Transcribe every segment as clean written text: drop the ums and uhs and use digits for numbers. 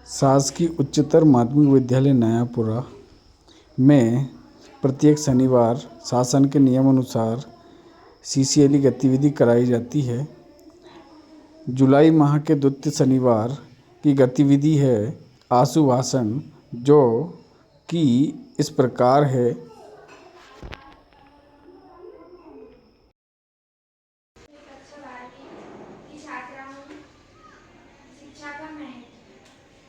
शासकीय उच्चतर माध्यमिक विद्यालय नयापुरा में प्रत्येक शनिवार शासन के नियमानुसार सीसीएलई गतिविधि कराई जाती है। जुलाई माह के द्वितीय शनिवार की गतिविधि है आशु भाषण, जो कि इस प्रकार है। शिक्षा का महत्व।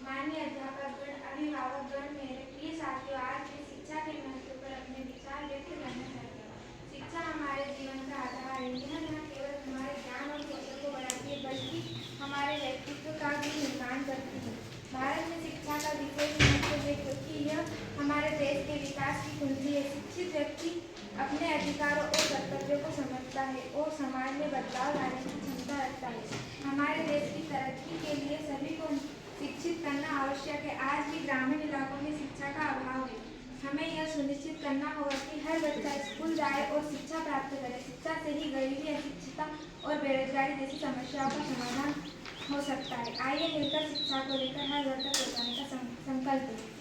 माननीय अध्यापकगण, अभिभावकगण, मेरे प्रिय साथियों, आज मैं शिक्षा के महत्व पर अपने विचार व्यक्त करना चाहती हूँ। शिक्षा हमारे जीवन का आधार है। यह न केवल हमारे ज्ञान और कौशल को बढ़ाती है, बल्कि हमारे व्यक्तित्व का भी निर्माण करती है। भारत में शिक्षा का विशेष महत्व है, क्योंकि यह हमारे देश के विकास की कुंजी है। शिक्षित व्यक्ति अपने अधिकारों और कर्तव्यों को समझता है और समाज में बदलाव लाने की क्षमता रखता है। हमारे देश की तरक्की के लिए सभी को शिक्षित करना आवश्यक है। आज भी ग्रामीण इलाकों में शिक्षा का अभाव है। हमें यह सुनिश्चित करना होगा कि हर बच्चा स्कूल जाए और शिक्षा प्राप्त करे। शिक्षा से ही गरीबी, अशिक्षितता और बेरोजगारी जैसी समस्याओं का समाधान हो सकता है। आइए मिलकर शिक्षा को लेकर हर घर तक पहुँचाने का संकल्प लें।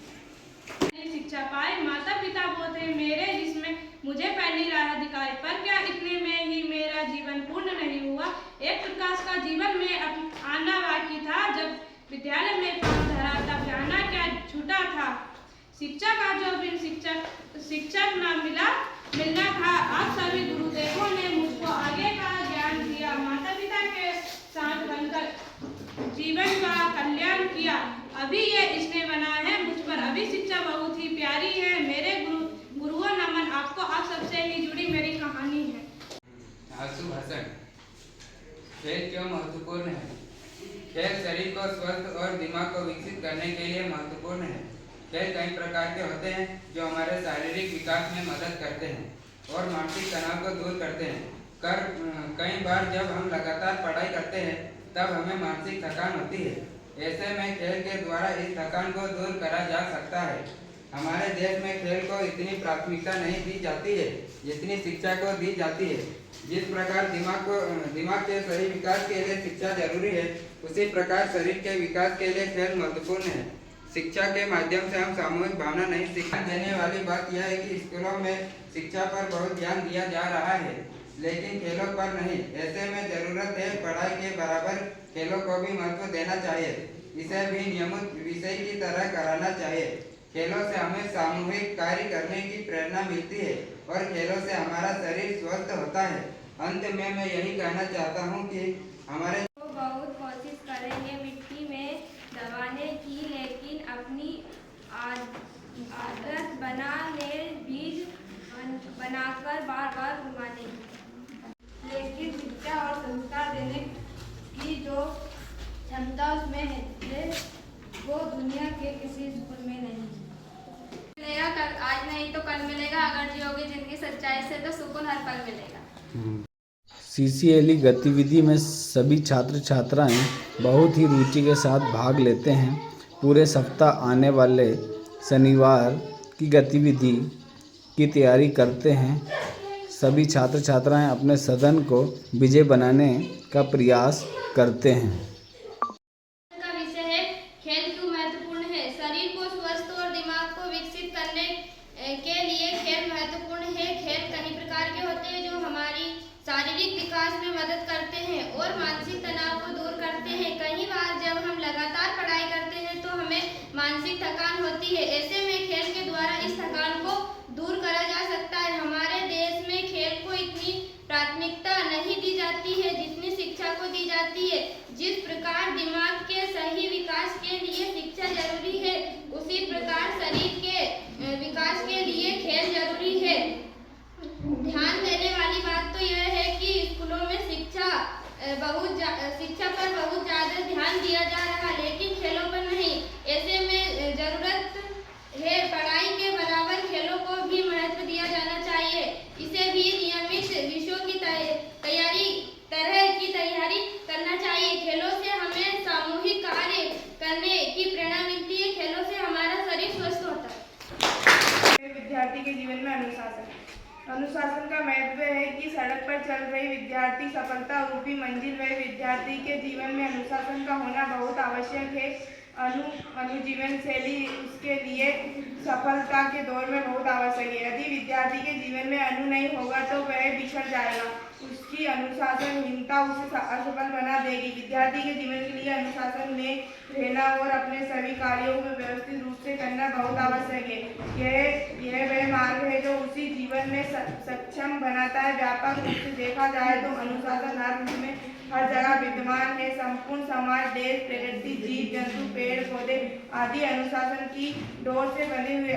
शिक्षा पाए माता पिता वो थे मेरे जिसमें मुझे पहली राह दिखाई, पर क्या इतने में ही मेरा जीवन पूर्ण नहीं हुआ। एक प्रकाश का जीवन में आना बाकी था। जब विद्यालय में पांव धरा तब जाना क्या छूटा था। शिक्षा का जो बिन शिक्षक न मिलना था। आप सभी गुरुदेवों ने मुझको आगे का ज्ञान दिया, माता पिता के साथ बनकर जीवन का कल्याण किया। अभी ये इसने बना है मुझ पर, अभी शिक्षा बहुत ही प्यारी है। मेरे गुरुओं नमन आपको, आप सबसे ही जुड़ी मेरी कहानी है। आशु भाषण। खेल क्यों महत्वपूर्ण है? खेल शरीर को स्वस्थ और दिमाग को विकसित करने के लिए महत्वपूर्ण है। खेल कई प्रकार के होते हैं जो हमारे शारीरिक विकास में मदद करते हैं और मानसिक तनाव को दूर करते हैं। कई बार जब हम लगातार पढ़ाई करते हैं तब हमें मानसिक थकान होती है। ऐसे में खेल के द्वारा इस थकान को दूर करा जा सकता है। हमारे देश में खेल को इतनी प्राथमिकता नहीं दी जाती है जितनी शिक्षा को दी जाती है। जिस प्रकार दिमाग के सही विकास के लिए शिक्षा जरूरी है, उसी प्रकार शरीर के विकास के लिए खेल महत्वपूर्ण है। शिक्षा के माध्यम से हम सामूहिक भावना नहीं सीखने देने वाली बात यह है कि स्कूलों में शिक्षा पर बहुत ध्यान दिया जा रहा है, लेकिन खेलों पर नहीं। ऐसे में जरूरत है पढ़ाई के बराबर खेलों को भी महत्व देना चाहिए। इसे भी नियमित विषय की तरह कराना चाहिए। खेलों से हमें सामूहिक कार्य करने की प्रेरणा मिलती है और खेलों से हमारा शरीर स्वस्थ होता है। अंत में मैं यही कहना चाहता हूँ कि हमारे बहुत कोशिश करेंगे मिट्टी में दबाने की, लेकिन अपनी आदत बना ले बीज बनाकर बार बार घुमाने की। लेकिन शिक्षा और संस्कार देने की जो क्षमता उसमें है, वो दुनिया के किसी स्कूल में नहीं मिलेगा। आज नहीं तो कल मिलेगा। अगर जियोगे जिंदगी सच्चाई से तो सुकून हर पल मिलेगा। सीसीएलई गतिविधि में सभी छात्र छात्राएं बहुत ही रुचि के साथ भाग लेते हैं। पूरे सप्ताह आने वाले शनिवार की गतिविधि की तैयारी करते हैं। सभी छात्र छात्राएं अपने सदन को विजय बनाने का प्रयास करते हैं। का विषय है खेल क्यों महत्वपूर्ण है। शरीर को स्वस्थ और दिमाग को विकसित करने के लिए खेल महत्वपूर्ण है। खेल कई प्रकार के होते हैं जो हमारी शारीरिक विकास में मदद करते हैं और मानसिक तनाव को दूर करते हैं। कई बार जब हम लगातार पढ़ाई करते हैं तो हमें मानसिक थकान होती है। ऐसे में खेल के द्वारा इस थकान को दूर करा जा सकता है। हमारे देश में खेल को इतनी प्राथमिकता नहीं दी जाती है जितनी शिक्षा को दी जाती है। जिस प्रकार दिमाग के सही विकास के लिए शिक्षा जरूरी है, उसी प्रकार शरीर के विकास के लिए खेल जरूरी है। ध्यान देने वाली बात तो यह है कि स्कूलों में शिक्षा पर बहुत ज्यादा ध्यान दिया जा रहा है, लेकिन खेलों पर नहीं। ऐसे में जरूरत है पढ़ाई के बराबर खेलों को भी महत्व दिया जाना चाहिए। इसे भी नियमित विषयों की तैयारी करना चाहिए। खेलों से हमें सामूहिक कार्य करने की प्रेरणा मिलती है। खेलों से हमारा शरीर स्वस्थ होता है। विद्यार्थी के जीवन में अनुशासन का महत्व है कि सड़क पर चल रही विद्यार्थी सफलता रूपी मंजिल में विद्यार्थी के जीवन में अनुशासन का होना बहुत आवश्यक है। अनुजीवन शैली उसके लिए सफलता के दौर में बहुत आवश्यक है। यदि विद्यार्थी के जीवन में अनु नहीं होगा तो वह बिखर जाएगा। उसकी अनुशासनहीनता उसे असफल बना देगी। विद्यार्थी के जीवन के लिए अनुशासन में रहना और अपने सभी कार्यों को व्यवस्थित रूप से करना बहुत आवश्यक है। यह वह मार्ग है जो उसी जीवन में सक्षम बनाता है। व्यापक रूप से देखा जाए तो अनुशासन हर रूप में हर जगह विद्यमान है। संपूर्ण समाज, देश, प्रकृति, जीव जंतु, पेड़ पौधे आदि अनुशासन की डोर से बने हुए।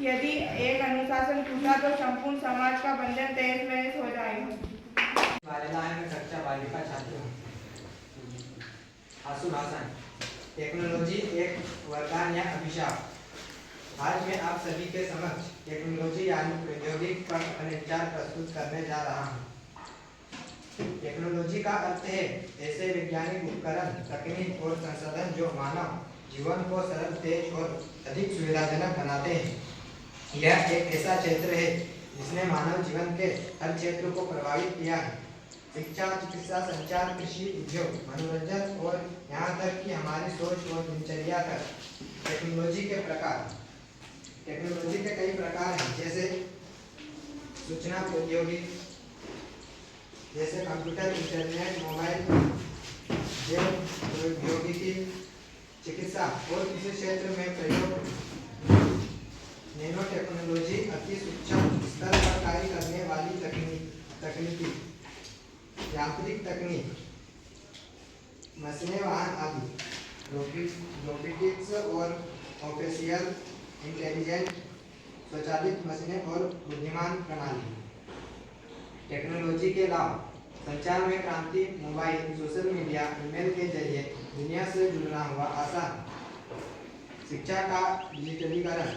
यदि एक अनुशासन टूटा तो संपूर्ण समाज का बंधन तहस नहस हो जाएगा। मैं कक्षा 12 का छात्र हूँ। आशु भाषण। टेक्नोलॉजी एक वरदान या अभिशाप। आज मैं आप सभी के समक्ष टेक्नोलॉजी यानी प्रौद्योगिकी पर अपने विचार प्रस्तुत करने जा रहा हूँ। टेक्नोलॉजी का अर्थ है ऐसे वैज्ञानिक उपकरण, तकनीक और संसाधन जो मानव जीवन को सरल, तेज और अधिक सुविधाजनक बनाते हैं। यह एक ऐसा क्षेत्र है जिसने मानव जीवन के हर क्षेत्र को प्रभावित किया है। शिक्षा, चिकित्सा, संचार, कृषि, उद्योग, मनोरंजन और यहाँ तक कि हमारी सोच और दिनचर्या तक टेक्नोलॉजी के कई प्रकार हैं, जैसे सूचना प्रौद्योगिकी, जैसे कंप्यूटर, इंटरनेट, मोबाइल, जैव प्रौद्योगिकी, चिकित्सा और किसी क्षेत्र में प्रयोग। नैनो टेक्नोलॉजी अति सूक्ष्म स्तर पर कार्य करने वाली तकनीकी, यांत्रिक तकनीक, मशीनें, वाहन आदि। रोबोटिक्स और आर्टिफिशियल इंटेलिजेंस, स्वचालित मशीनें और बुद्धिमान प्रणाली। टेक्नोलॉजी के लाभ। संचार में क्रांति। मोबाइल, सोशल मीडिया, ईमेल के जरिए दुनिया से जुड़ना हुआ आसान। शिक्षा का डिजिटलीकरण।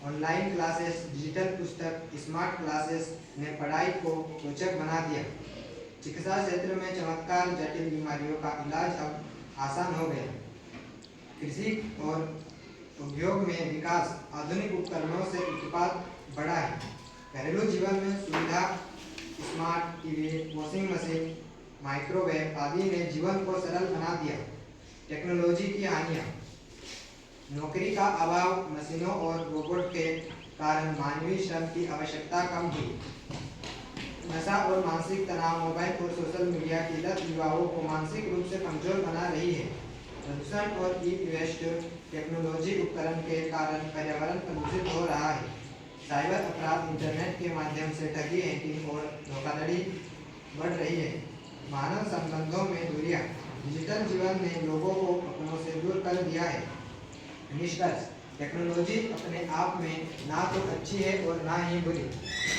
ऑनलाइन क्लासेस, डिजिटल पुस्तक, स्मार्ट क्लासेस ने पढ़ाई को रोचक बना दिया। चिकित्सा क्षेत्र में चमत्कार, जटिल बीमारियों का इलाज अब आसान हो गया। कृषि और उद्योग में विकास। आधुनिक उपकरणों से उत्पाद बढ़ा है। घरेलू जीवन में सुविधा। Smart TV, washing machine, microwave आदि ने जीवन को सरल बना दिया। टेक्नोलॉजी की हानियाँ। नौकरी का अभाव। मशीनों और रोबोट के कारण मानवीय श्रम की आवश्यकता कम हुई। नशा और मानसिक तनाव। मोबाइल और सोशल मीडिया की लत युवाओं को मानसिक रूप से कमजोर बना रही है। प्रदूषण और ई वेस्ट। टेक्नोलॉजी उपकरण के कारण पर्यावरण प्रदूषित हो रहा है। साइबर अपराध। इंटरनेट के माध्यम से ठगी, हैकिंग और धोखाधड़ी बढ़ रही है। मानव संबंधों में दूरियां। डिजिटल जीवन ने लोगों को अपनों से दूर कर दिया है। निष्कर्ष। टेक्नोलॉजी अपने आप में ना तो अच्छी है और ना ही बुरी।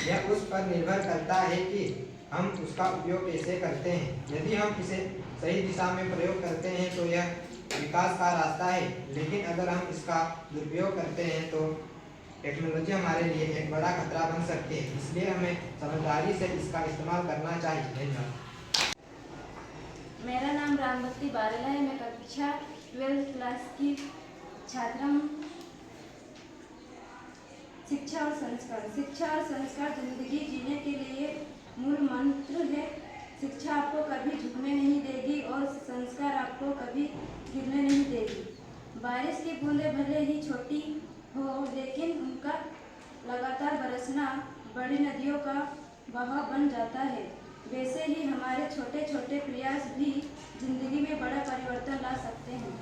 यह उस पर निर्भर करता है कि हम उसका उपयोग कैसे करते हैं। यदि हम इसे सही दिशा में प्रयोग करते हैं तो यह विकास का रास्ता है, लेकिन अगर हम इसका दुरुपयोग करते हैं तो टेक्नोलॉजी हमारे लिए एक बड़ा खतरा बन सकती है। इसलिए हमें समझदारी से इसका इस्तेमाल करना चाहिए। धन्यवाद। मेरा नाम रामबत्ती बारेला है। मैं कक्षा 12 क्लास की छात्रा हूँ। शिक्षा और संस्कार। शिक्षा और संस्कार जिंदगी जीने के लिए मूल मंत्र है। शिक्षा आपको कभी झुकने नहीं देगी और संस्कार आपको कभी गिरने नहीं देगी। बारिश की बूंदें भले ही छोटी हो, लेकिन उनका लगातार बरसना बड़ी नदियों का बहाव बन जाता है। वैसे ही हमारे छोटे छोटे प्रयास भी जिंदगी में बड़ा परिवर्तन ला सकते हैं।